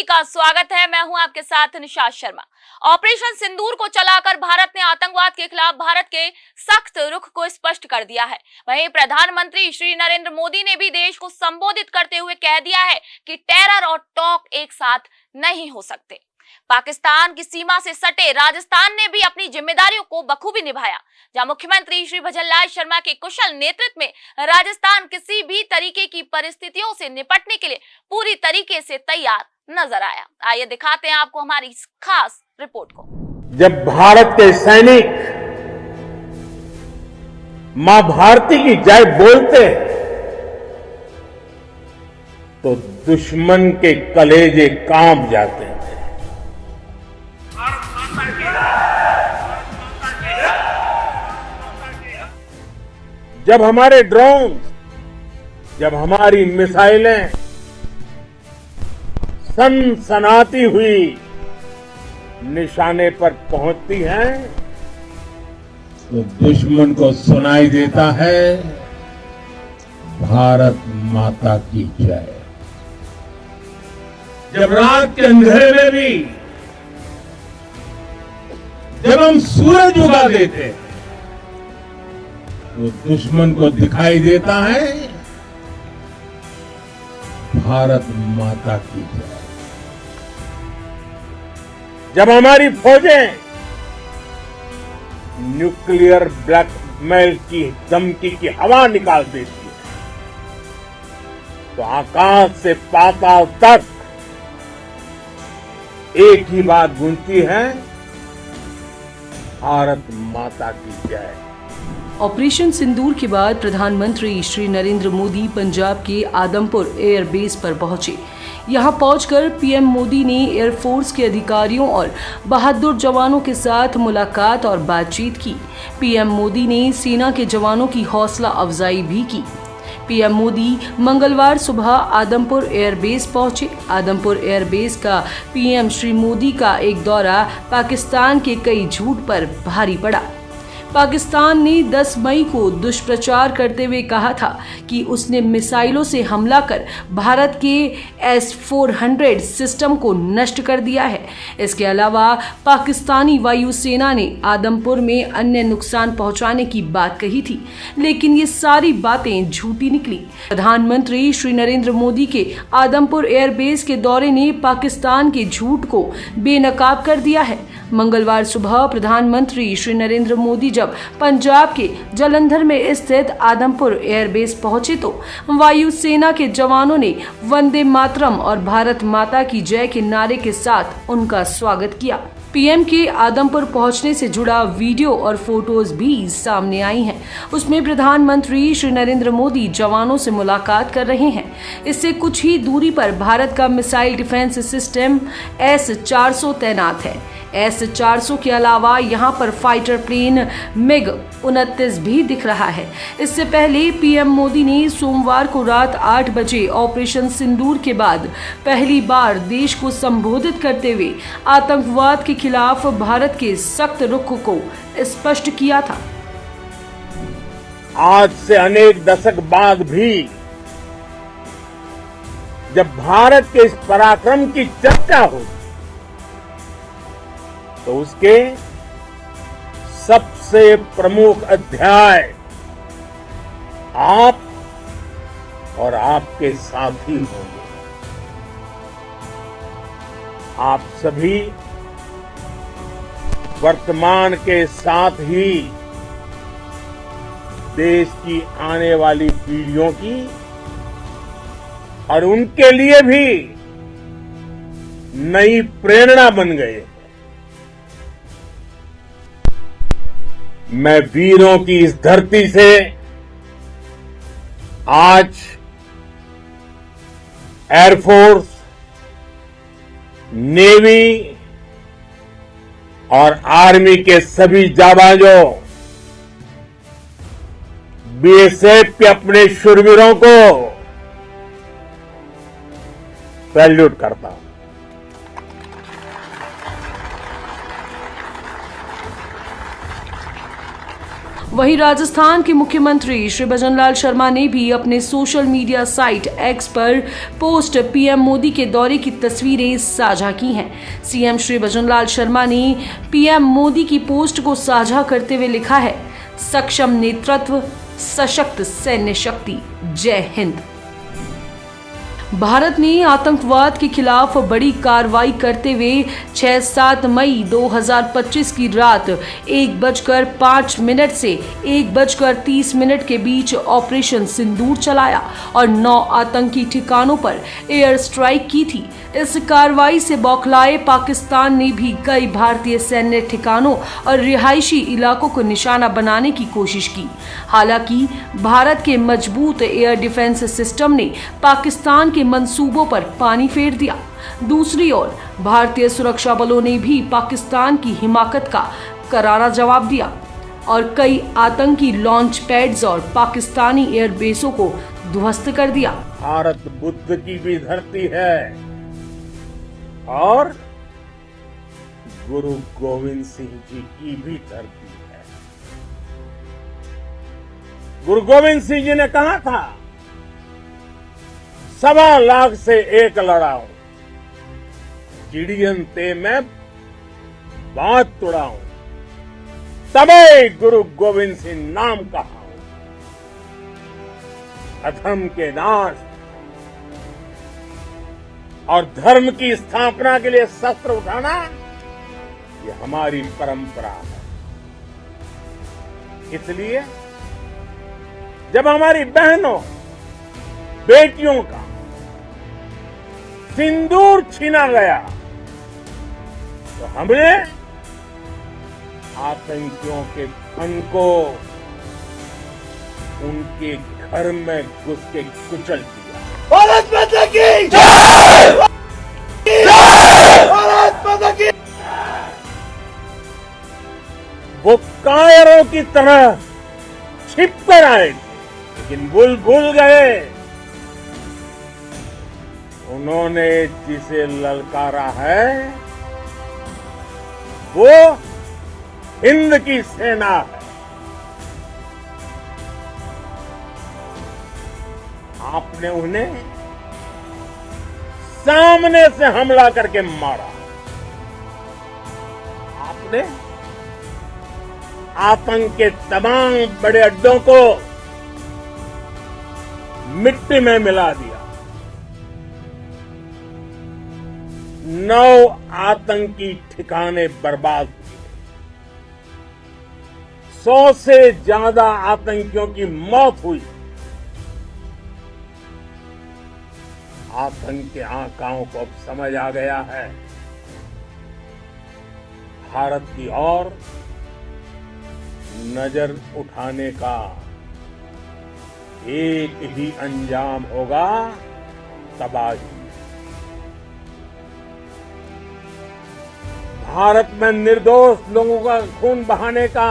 का स्वागत है। मैं हूं आपके साथ निशात शर्मा। ऑपरेशन सिंदूर को चलाकर भारत ने आतंकवाद के खिलाफ भारत के सख्त रुख को स्पष्ट कर दिया है। वहीं प्रधानमंत्री श्री नरेंद्र मोदी ने भी देश को संबोधित करते हुए कह दिया है कि टेरर और टॉक एक साथ नहीं हो सकते। पाकिस्तान की सीमा से सटे राजस्थान ने भी अपनी जिम्मेदारियों को बखूबी निभाया, जहां मुख्यमंत्री श्री भजनलाल शर्मा के कुशल नेतृत्व में राजस्थान किसी भी तरीके की परिस्थितियों से निपटने के लिए पूरी तरीके से तैयार नजर आया। आइए दिखाते हैं आपको हमारी इस खास रिपोर्ट को। जब भारत के सैनिक मां भारती की जय बोलते हैं तो दुश्मन के कलेजे कांप जाते हैं। जब हमारे ड्रोन, जब हमारी मिसाइलें सनसनाती हुई निशाने पर पहुंचती हैं तो दुश्मन को सुनाई देता है भारत माता की जय। जब रात के अंधेरे में भी जब हम सूरज उगा देते हैं तो दुश्मन को दिखाई देता है भारत माता की जय। जब हमारी फौजें न्यूक्लियर ब्लैकमेल की धमकी की हवा निकाल देती है तो आकाश से पाताल तक एक ही बात गूंजती है, भारत माता की जय। ऑपरेशन सिंदूर के बाद प्रधानमंत्री श्री नरेंद्र मोदी पंजाब के आदमपुर एयरबेस पर पहुंचे। यहां पहुंचकर पीएम मोदी ने एयरफोर्स के अधिकारियों और बहादुर जवानों के साथ मुलाकात और बातचीत की। पीएम मोदी ने सेना के जवानों की हौसला अफजाई भी की। पीएम मोदी मंगलवार सुबह आदमपुर एयरबेस पहुंचे। आदमपुर एयरबेस का पीएम श्री मोदी का एक दौरा पाकिस्तान के कई झूठ पर भारी पड़ा। पाकिस्तान ने 10 मई को दुष्प्रचार करते हुए कहा था कि उसने मिसाइलों से हमला कर भारत के S-400 सिस्टम को नष्ट कर दिया है। इसके अलावा पाकिस्तानी वायुसेना ने आदमपुर में अन्य नुकसान पहुंचाने की बात कही थी, लेकिन ये सारी बातें झूठी निकली। प्रधानमंत्री श्री नरेंद्र मोदी के आदमपुर एयरबेस के दौरे ने पाकिस्तान के झूठ को बेनकाब कर दिया है। मंगलवार सुबह प्रधानमंत्री श्री नरेंद्र मोदी जब पंजाब के जालंधर में स्थित आदमपुर एयरबेस पहुंचे तो वायुसेना के जवानों ने वंदे मातरम और भारत माता की जय के नारे के साथ उनका स्वागत किया। पीएम के आदमपुर पहुंचने से जुड़ा वीडियो और फोटोज भी सामने आई हैं। उसमें प्रधानमंत्री श्री नरेंद्र मोदी जवानों से मुलाकात कर रहे हैं। इससे कुछ ही दूरी पर भारत का मिसाइल डिफेंस सिस्टम S-400 तैनात है। S-400 के अलावा यहां पर फाइटर प्लेन MiG-29 भी दिख रहा है। इससे पहले पीएम मोदी ने सोमवार को रात 8 बजे ऑपरेशन सिंदूर के बाद पहली बार देश को संबोधित करते हुए आतंकवाद के खिलाफ भारत के सख्त रुख को स्पष्ट किया था। आज से अनेक दशक बाद भी जब भारत के इस पराक्रम की चर्चा हो तो उसके सबसे प्रमुख अध्याय आप और आपके साथी होंगे। आप सभी वर्तमान के साथ ही देश की आने वाली पीढ़ियों की और उनके लिए भी नई प्रेरणा बन गए। मैं वीरों की इस धरती से आज एयरफोर्स, नेवी और आर्मी के सभी जाबाजों, बीएसएफ के अपने शूरवीरों को सैल्यूट करता हूं। वहीं राजस्थान के मुख्यमंत्री श्री भजनलाल शर्मा ने भी अपने सोशल मीडिया साइट एक्स पर पोस्ट पीएम मोदी के दौरे की तस्वीरें साझा की हैं। सीएम श्री भजनलाल शर्मा ने पीएम मोदी की पोस्ट को साझा करते हुए लिखा है, सक्षम नेतृत्व, सशक्त सैन्य शक्ति, जय हिंद। भारत ने आतंकवाद के खिलाफ बड़ी कार्रवाई करते हुए 6-7 मई 2025 की रात 1:05 से 1:30 के बीच ऑपरेशन सिंदूर चलाया और 9 आतंकी ठिकानों पर एयर स्ट्राइक की थी। इस कार्रवाई से बौखलाए पाकिस्तान ने भी कई भारतीय सैन्य ठिकानों और रिहायशी इलाकों को निशाना बनाने की कोशिश की। हालांकि भारत के मजबूत एयर डिफेंस सिस्टम ने पाकिस्तान के मंसूबों पर पानी फेर दिया। दूसरी ओर भारतीय सुरक्षा बलों ने भी पाकिस्तान की हिमाकत का करारा जवाब दिया और कई आतंकी लॉन्च पैड्स और पाकिस्तानी एयरबेसों को ध्वस्त कर दिया। भारत बुद्ध की भी धरती है और गुरु गोविंद सिंह जी की भी धरती है। गुरु गोविंद सिंह जी ने कहा था, 1.25 लाख से एक लड़ाऊं, चिड़ियन ते मैं बात तुड़ाऊं, तबे गुरु गोविंद सिंह नाम कहा। अधर्म के नाश और धर्म की स्थापना के लिए शस्त्र उठाना, ये हमारी परंपरा है। इसलिए जब हमारी बहनों बेटियों का सिंदूर छीना गया तो हमने आतंकियों के फन को उनके घर में घुस के कुचल दिया। भारत माता की जय! भारत माता की! वो कायरों की तरह छिप कर आए, लेकिन भूल गए उन्होंने जिसे ललकारा है वो हिंद की सेना है। आपने उन्हें सामने से हमला करके मारा। आपने आतंक के तमाम बड़े अड्डों को मिट्टी में मिला दिया। 9 आतंकी ठिकाने बर्बाद किए। 100 से ज्यादा आतंकियों की मौत हुई। आतंक के आकाओं को अब समझ आ गया है, भारत की ओर नजर उठाने का एक ही अंजाम होगा, तबाही। भारत में निर्दोष लोगों का खून बहाने का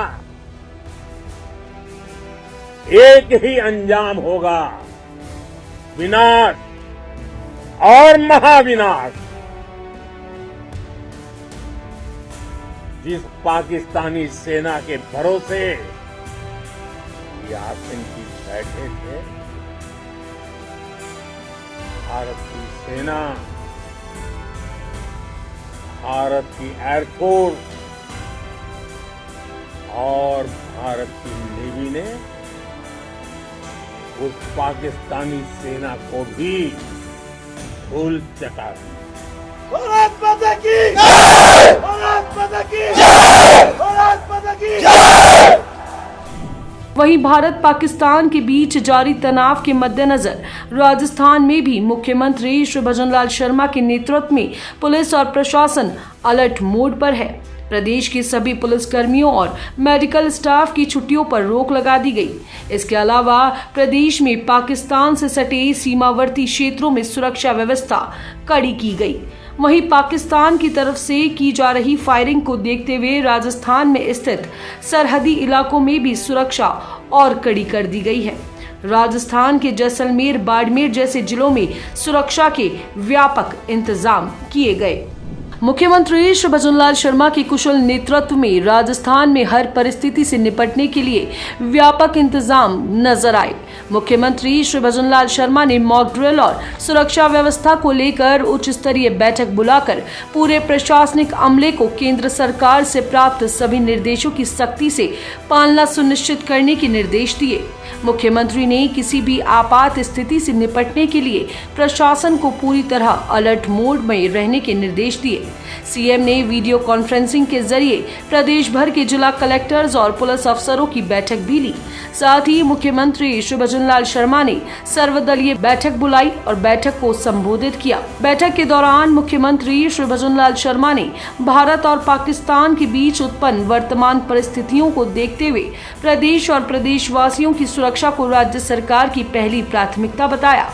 एक ही अंजाम होगा, विनाश और महाविनाश। जिस पाकिस्तानी सेना के भरोसे ये आतंकी बैठे थे, भारत की सेना, भारत की एयरफोर्स और भारत की नेवी ने उस पाकिस्तानी सेना को भी धूल चटा दी। भारत माता की जय! भारत माता की जय! भारत माता की जय! वहीं भारत पाकिस्तान के बीच जारी तनाव के मद्देनजर राजस्थान में भी मुख्यमंत्री श्री भजनलाल शर्मा के नेतृत्व में पुलिस और प्रशासन अलर्ट मोड पर है। प्रदेश के सभी पुलिसकर्मियों और मेडिकल स्टाफ की छुट्टियों पर रोक लगा दी गई। इसके अलावा प्रदेश में पाकिस्तान से सटे सीमावर्ती क्षेत्रों में सुरक्षा व्यवस्था कड़ी की गई। वहीं पाकिस्तान की तरफ से की जा रही फायरिंग को देखते हुए राजस्थान में स्थित सरहदी इलाकों में भी सुरक्षा और कड़ी कर दी गई है। राजस्थान के जैसलमेर, बाड़मेर जैसे जिलों में सुरक्षा के व्यापक इंतजाम किए गए। मुख्यमंत्री श्री भजनलाल शर्मा के कुशल नेतृत्व में राजस्थान में हर परिस्थिति से निपटने के लिए व्यापक इंतजाम नजर आए। मुख्यमंत्री श्री भजनलाल शर्मा ने मॉक ड्रिल और सुरक्षा व्यवस्था को लेकर उच्च स्तरीय बैठक बुलाकर पूरे प्रशासनिक अमले को केंद्र सरकार से प्राप्त सभी निर्देशों की सख्ती से पालना सुनिश्चित करने के निर्देश दिए। मुख्यमंत्री ने किसी भी आपात स्थिति से निपटने के लिए प्रशासन को पूरी तरह अलर्ट मोड में रहने के निर्देश दिए। सीएम ने वीडियो कॉन्फ्रेंसिंग के जरिए प्रदेश भर के जिला कलेक्टर्स और पुलिस अफसरों की बैठक भी ली। साथ ही मुख्यमंत्री श्री भजनलाल शर्मा ने सर्वदलीय बैठक बुलाई और बैठक को संबोधित किया। बैठक के दौरान मुख्यमंत्री श्री भजनलाल शर्मा ने भारत और पाकिस्तान के बीच उत्पन्न वर्तमान परिस्थितियों को देखते हुए प्रदेश और प्रदेशवासियों की सुरक्षा को राज्य सरकार की पहली प्राथमिकता बताया।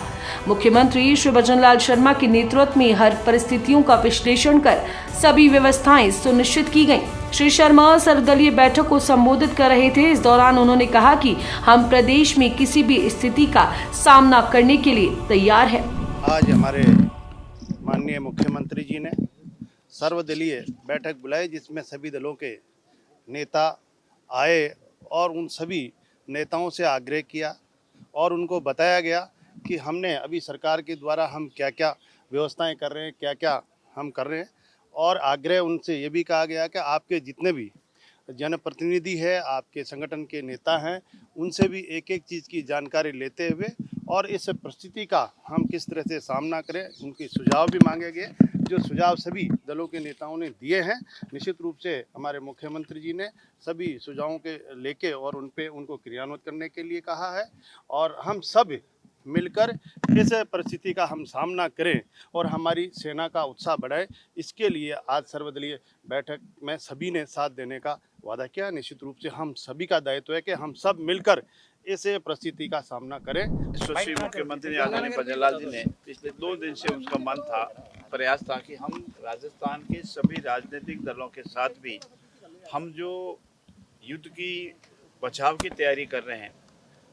मुख्यमंत्री श्री भजनलाल शर्मा के नेतृत्व में हर परिस्थितियों का विश्लेषण कर सभी व्यवस्थाएं सुनिश्चित की गईं। श्री शर्मा सर्वदलीय बैठक को संबोधित कर रहे थे। इस दौरान उन्होंने कहा कि हम प्रदेश में किसी भी स्थिति का सामना करने के लिए तैयार हैं। आज हमारे माननीय मुख्यमंत्री जी ने सर्वदलीय बैठक बुलाई, जिसमें सभी दलों के नेता आए और उन सभी नेताओं से आग्रह किया और उनको बताया गया कि हमने अभी सरकार के द्वारा हम क्या क्या व्यवस्थाएं कर रहे हैं, क्या क्या हम कर रहे हैं। और आग्रह उनसे ये भी कहा गया कि आपके जितने भी जनप्रतिनिधि है, आपके संगठन के नेता हैं, उनसे भी एक एक चीज़ की जानकारी लेते हुए और इस परिस्थिति का हम किस तरह से सामना करें, उनके सुझाव भी मांगे गए। जो सुझाव सभी दलों के नेताओं ने दिए हैं, निश्चित रूप से हमारे मुख्यमंत्री जी ने सभी सुझावों के लेके और उनको क्रियान्वित करने के लिए कहा है। और हम सब मिलकर इस परिस्थिति का हम सामना करें और हमारी सेना का उत्साह बढ़ाए, इसके लिए आज सर्वदलीय बैठक में सभी ने साथ देने का वादा किया। निश्चित रूप से हम सभी का दायित्व है कि हम सब मिलकर इस परिस्थिति का सामना करें। यशस्वी मुख्यमंत्री आदरणीय भजनलाल जी ने पिछले 2 दिन से उसका मन था, प्रयास था कि हम राजस्थान के सभी राजनीतिक दलों के साथ भी हम जो युद्ध की बचाव की तैयारी कर रहे हैं।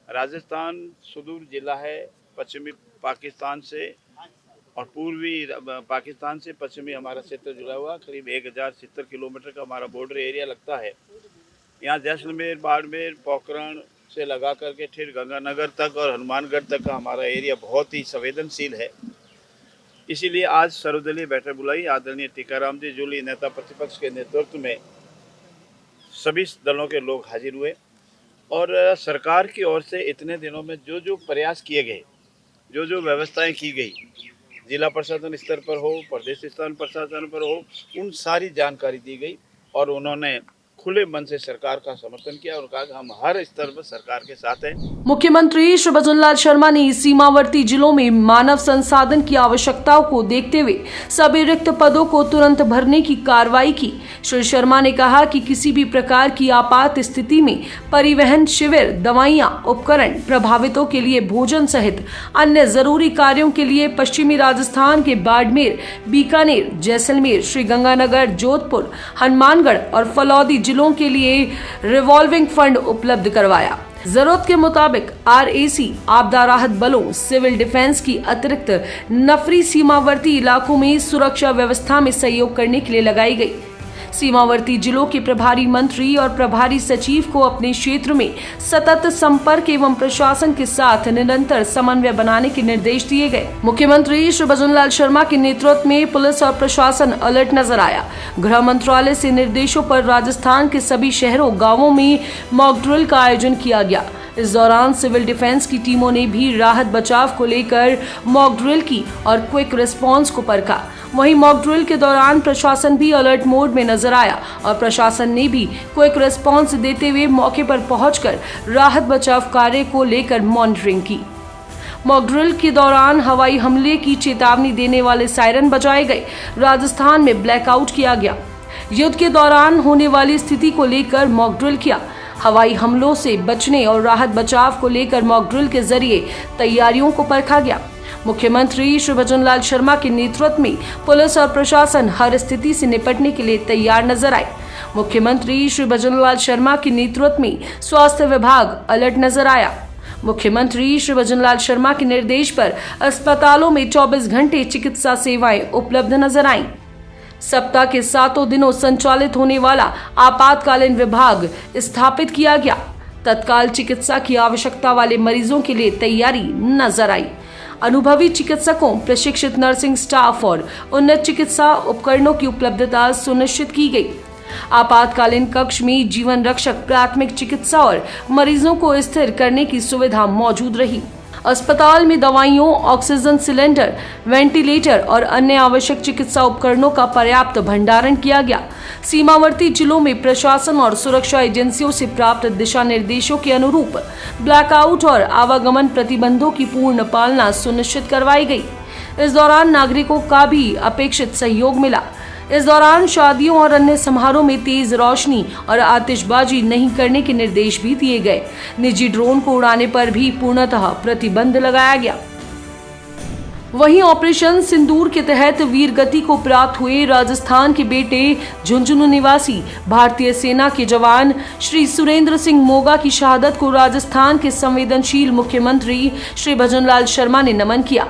राजस्थान सुदूर जिला है, पश्चिमी पाकिस्तान से और पूर्वी पाकिस्तान से पश्चिमी हमारा क्षेत्र जुड़ा हुआ करीब 1070 किलोमीटर का हमारा बॉर्डर एरिया लगता है। यहाँ जैसलमेर, बाड़मेर, पोखरण से लगा करके फिर गंगानगर तक और हनुमानगढ़ तक का हमारा एरिया बहुत ही संवेदनशील है। इसीलिए आज सर्वदलीय बैठक बुलाई। आदरणीय टीकाराम जी जूली नेता प्रतिपक्ष के नेतृत्व में सभी दलों के लोग हाजिर हुए और सरकार की ओर से इतने दिनों में जो जो प्रयास किए गए, जो जो व्यवस्थाएं की गई, जिला प्रशासन स्तर पर हो, प्रदेश स्तर प्रशासन पर हो, उन सारी जानकारी दी गई और उन्होंने खुले मन से सरकार का समर्थन किया और कहा कि हम हर स्तर पर सरकार के साथ हैं। मुख्यमंत्री श्री भजनलाल शर्मा ने सीमावर्ती जिलों में मानव संसाधन की आवश्यकताओं को देखते हुए सभी रिक्त पदों को तुरंत भरने की कार्रवाई की। श्री शर्मा ने कहा कि किसी भी प्रकार की आपात स्थिति में परिवहन शिविर, दवाइयां, उपकरण, प्रभावितों के लिए भोजन सहित अन्य जरूरी कार्यों के लिए पश्चिमी राजस्थान के बाड़मेर, बीकानेर, जैसलमेर, श्रीगंगानगर, जोधपुर, हनुमानगढ़ और फलौदी जिलों के लिए रिवॉल्विंग फंड उपलब्ध करवाया। जरूरत के मुताबिक आरएसी, आपदा राहत बलों, सिविल डिफेंस की अतिरिक्त नफरी सीमावर्ती इलाकों में सुरक्षा व्यवस्था में सहयोग करने के लिए लगाई गई। सीमावर्ती जिलों के प्रभारी मंत्री और प्रभारी सचिव को अपने क्षेत्र में सतत संपर्क एवं प्रशासन के साथ निरंतर समन्वय बनाने के निर्देश दिए गए। मुख्यमंत्री श्री भजनलाल शर्मा के नेतृत्व में पुलिस और प्रशासन अलर्ट नजर आया। गृह मंत्रालय से निर्देशों पर राजस्थान के सभी शहरों, गाँवों में मॉक ड्रिल का आयोजन किया गया। इस दौरान सिविल डिफेंस की टीमों ने भी राहत बचाव को लेकर मॉक ड्रिल की और क्विक रिस्पांस को परखा। वहीं मॉक ड्रिल के दौरान प्रशासन भी अलर्ट मोड में नजर आया और प्रशासन ने भी क्विक रिस्पांस देते हुए मौके पर पहुंचकर राहत बचाव कार्य को लेकर मॉनिटरिंग की। मॉक ड्रिल के दौरान हवाई हमले की चेतावनी देने वाले सायरन बजाए गए। राजस्थान में ब्लैकआउट किया गया। युद्ध के दौरान होने वाली स्थिति को लेकर मॉक ड्रिल किया। हवाई हमलों से बचने और राहत बचाव को लेकर मॉक ड्रिल के जरिए तैयारियों को परखा गया। मुख्यमंत्री श्री भजनलाल शर्मा के नेतृत्व में पुलिस और प्रशासन हर स्थिति से निपटने के लिए तैयार नजर आए। मुख्यमंत्री श्री भजनलाल शर्मा के नेतृत्व में स्वास्थ्य विभाग अलर्ट नजर आया। मुख्यमंत्री श्री भजनलाल शर्मा के निर्देश पर अस्पतालों में 24 घंटे चिकित्सा सेवाएं उपलब्ध नजर आईं। सप्ताह के 7 दिनों संचालित होने वाला आपातकालीन विभाग स्थापित किया गया। तत्काल चिकित्सा की आवश्यकता वाले मरीजों के लिए तैयारी नजर आई। अनुभवी चिकित्सकों, प्रशिक्षित नर्सिंग स्टाफ और उन्नत चिकित्सा उपकरणों की उपलब्धता सुनिश्चित की गई। आपातकालीन कक्ष में जीवन रक्षक, प्राथमिक चिकित्सा और मरीजों को स्थिर करने की सुविधा मौजूद रही। अस्पताल में दवाइयों, ऑक्सीजन सिलेंडर, वेंटिलेटर और अन्य आवश्यक चिकित्सा उपकरणों का पर्याप्त भंडारण किया गया। सीमावर्ती जिलों में प्रशासन और सुरक्षा एजेंसियों से प्राप्त दिशा निर्देशों के अनुरूप ब्लैकआउट और आवागमन प्रतिबंधों की पूर्ण पालना सुनिश्चित करवाई गई। इस दौरान नागरिकों का भी अपेक्षित सहयोग मिला। इस दौरान शादियों और अन्य समारोह में तेज रोशनी और आतिशबाजी नहीं करने के निर्देश भी दिए गए। निजी ड्रोन को उड़ाने पर भी पूर्णतः प्रतिबंध लगाया गया। वहीं ऑपरेशन सिंदूर के तहत वीर गति को प्राप्त हुए राजस्थान के बेटे झुंझुनू निवासी भारतीय सेना के जवान श्री सुरेंद्र सिंह मोगा की शहादत को राजस्थान के संवेदनशील मुख्यमंत्री श्री भजनलाल शर्मा ने नमन किया।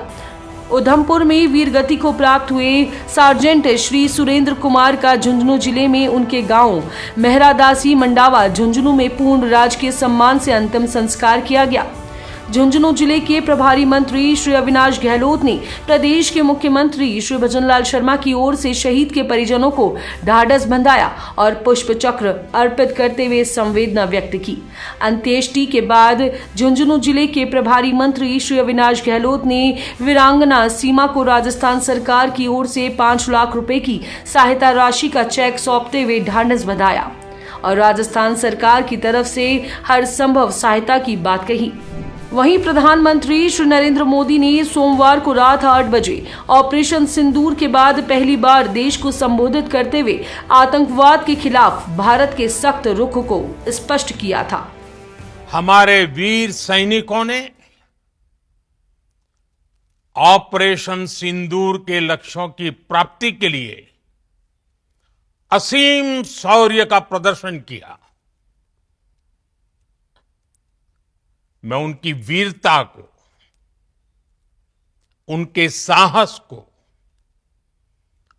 उधमपुर में वीर गति को प्राप्त हुए सार्जेंट श्री सुरेंद्र कुमार का झुंझुनू जिले में उनके गांव मेहरादासी मंडावा झुंझुनू में पूर्ण राजकीय सम्मान से अंतिम संस्कार किया गया। झुंझुनू जिले के प्रभारी मंत्री श्री अविनाश गहलोत ने प्रदेश के मुख्यमंत्री श्री भजनलाल शर्मा की ओर से शहीद के परिजनों को ढाढ़स बंधाया और पुष्प चक्र अर्पित करते हुए संवेदना व्यक्त की। अंत्येष्टि के बाद झुंझुनू जिले के प्रभारी मंत्री श्री अविनाश गहलोत ने वीरांगना सीमा को राजस्थान सरकार की ओर से 5 लाख रुपए की सहायता राशि का चेक सौंपते हुए ढाढ़स बंधाया और राजस्थान सरकार की तरफ से हर संभव सहायता की बात कही। वहीं प्रधानमंत्री श्री नरेंद्र मोदी ने सोमवार को रात 8 बजे ऑपरेशन सिंदूर के बाद पहली बार देश को संबोधित करते हुए आतंकवाद के खिलाफ भारत के सख्त रुख को स्पष्ट किया था। हमारे वीर सैनिकों ने ऑपरेशन सिंदूर के लक्ष्यों की प्राप्ति के लिए असीम शौर्य का प्रदर्शन किया। मैं उनकी वीरता को, उनके साहस को,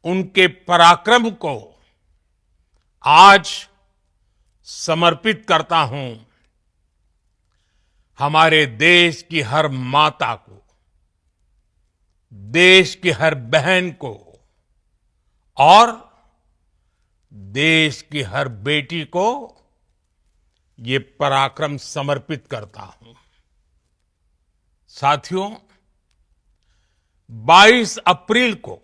उनके पराक्रम को आज समर्पित करता हूं। हमारे देश की हर माता को, देश की हर बहन को और देश की हर बेटी को ये पराक्रम समर्पित करता हूं। साथियों, 22 अप्रैल को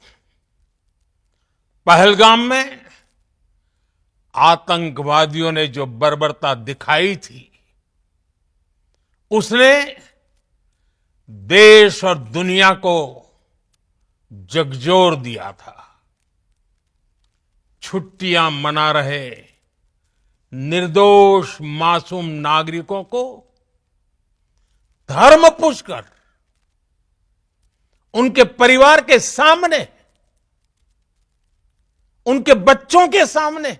पहलगाम में आतंकवादियों ने जो बर्बरता दिखाई थी, उसने देश और दुनिया को झकझोर दिया था। छुट्टियां मना रहे निर्दोष मासूम नागरिकों को धर्म पूछकर उनके परिवार के सामने, उनके बच्चों के सामने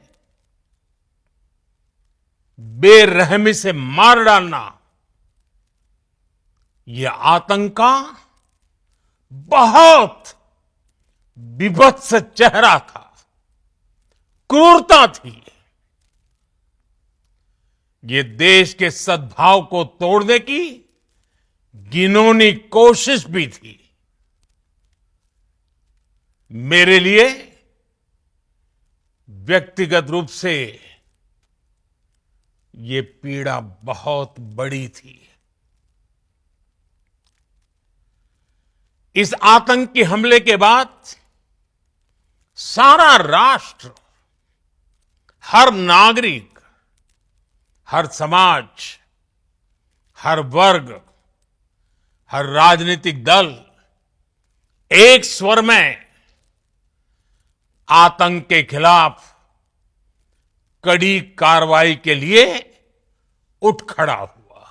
बेरहमी से मार डालना, यह आतंक का बहुत विभत्स चेहरा था, क्रूरता थी। ये देश के सद्भाव को तोड़ने की घिनौनी कोशिश भी थी। मेरे लिए व्यक्तिगत रूप से ये पीड़ा बहुत बड़ी थी। इस आतंकी हमले के बाद सारा राष्ट्र, हर नागरिक, हर समाज, हर वर्ग, हर राजनीतिक दल एक स्वर में आतंक के खिलाफ कड़ी कार्रवाई के लिए उठ खड़ा हुआ।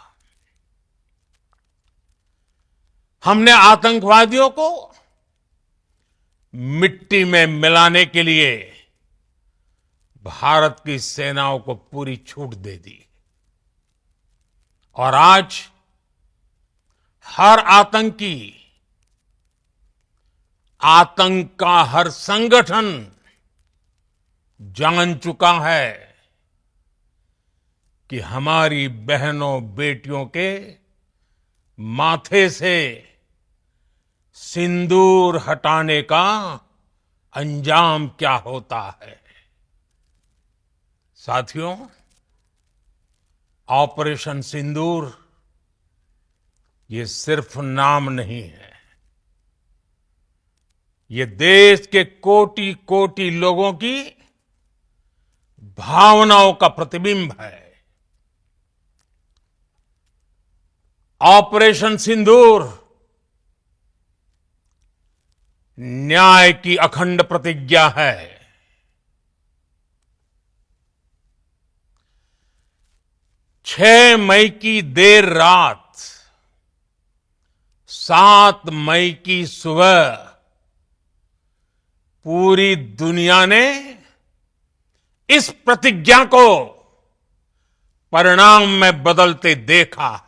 हमने आतंकवादियों को मिट्टी में मिलाने के लिए भारत की सेनाओं को पूरी छूट दे दी और आज हर आतंकी, आतंक का हर संगठन जान चुका है कि हमारी बहनों बेटियों के माथे से सिंदूर हटाने का अंजाम क्या होता है। साथियों, ऑपरेशन सिंदूर ये सिर्फ नाम नहीं है, ये देश के कोटि कोटि लोगों की भावनाओं का प्रतिबिंब है। ऑपरेशन सिंदूर न्याय की अखंड प्रतिज्ञा है। 6 मई की देर रात, 7 मई की सुबह पूरी दुनिया ने इस प्रतिज्ञा को परिणाम में बदलते देखा है।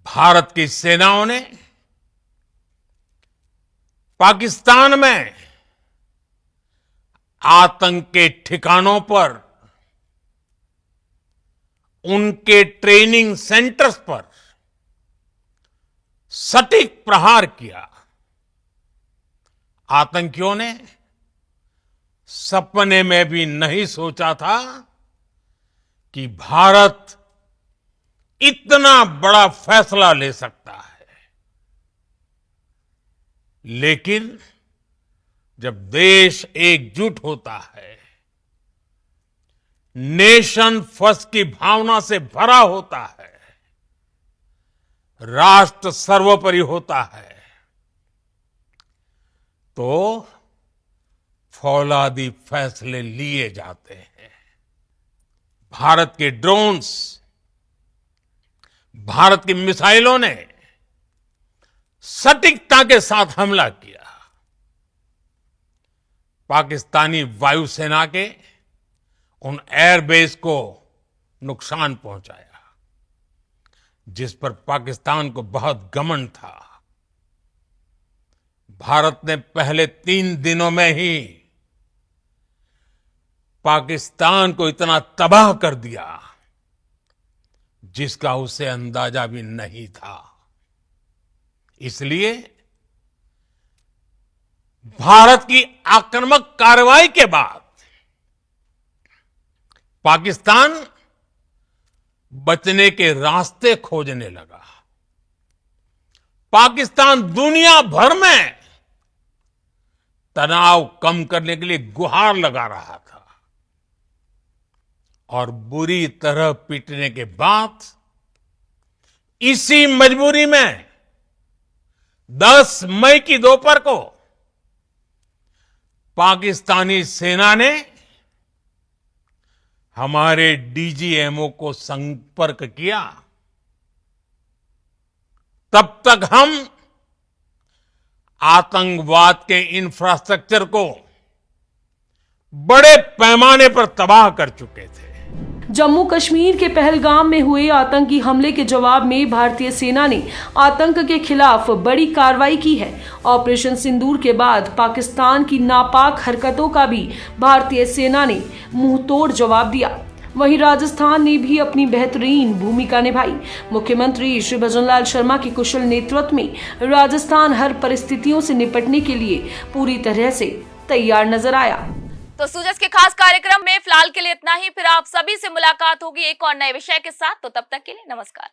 भारत की सेनाओं ने पाकिस्तान में आतंक के ठिकानों पर, उनके ट्रेनिंग सेंटर्स पर सटीक प्रहार किया। आतंकियों ने सपने में भी नहीं सोचा था कि भारत इतना बड़ा फैसला ले सकता है। लेकिन जब देश एकजुट होता है, नेशन फर्स्ट की भावना से भरा होता है, राष्ट्र सर्वोपरि होता है, तो फौलादी फैसले लिए जाते हैं। भारत के ड्रोन्स, भारत की मिसाइलों ने सटीकता के साथ हमला किया। पाकिस्तानी वायुसेना के उन एयरबेस को नुकसान पहुंचाया, जिस पर पाकिस्तान को बहुत घमंड था। भारत ने पहले 3 दिनों में ही पाकिस्तान को इतना तबाह कर दिया जिसका उसे अंदाजा भी नहीं था। इसलिए भारत की आक्रामक कार्रवाई के बाद पाकिस्तान बचने के रास्ते खोजने लगा। पाकिस्तान दुनिया भर में तनाव कम करने के लिए गुहार लगा रहा था, और बुरी तरह पीटने के बाद इसी मजबूरी में 10 मई की दोपहर को पाकिस्तानी सेना ने हमारे डीजीएमओ को संपर्क किया। तब तक हम आतंकवाद के इंफ्रास्ट्रक्चर को बड़े पैमाने पर तबाह कर चुके थे। जम्मू कश्मीर के पहलगाम में हुए आतंकी हमले के जवाब में भारतीय सेना ने आतंक के खिलाफ बड़ी कार्रवाई की है। ऑपरेशन सिंदूर के बाद पाकिस्तान की नापाक हरकतों का भी भारतीय सेना ने मुंहतोड़ जवाब दिया। वहीं राजस्थान ने भी अपनी बेहतरीन भूमिका निभाई। मुख्यमंत्री श्री भजनलाल शर्मा के कुशल नेतृत्व में राजस्थान हर परिस्थितियों से निपटने के लिए पूरी तरह से तैयार नजर आया। तो सूजस के खास कार्यक्रम में फिलहाल के लिए इतना ही। फिर आप सभी से मुलाकात होगी एक और नए विषय के साथ। तो तब तक के लिए नमस्कार।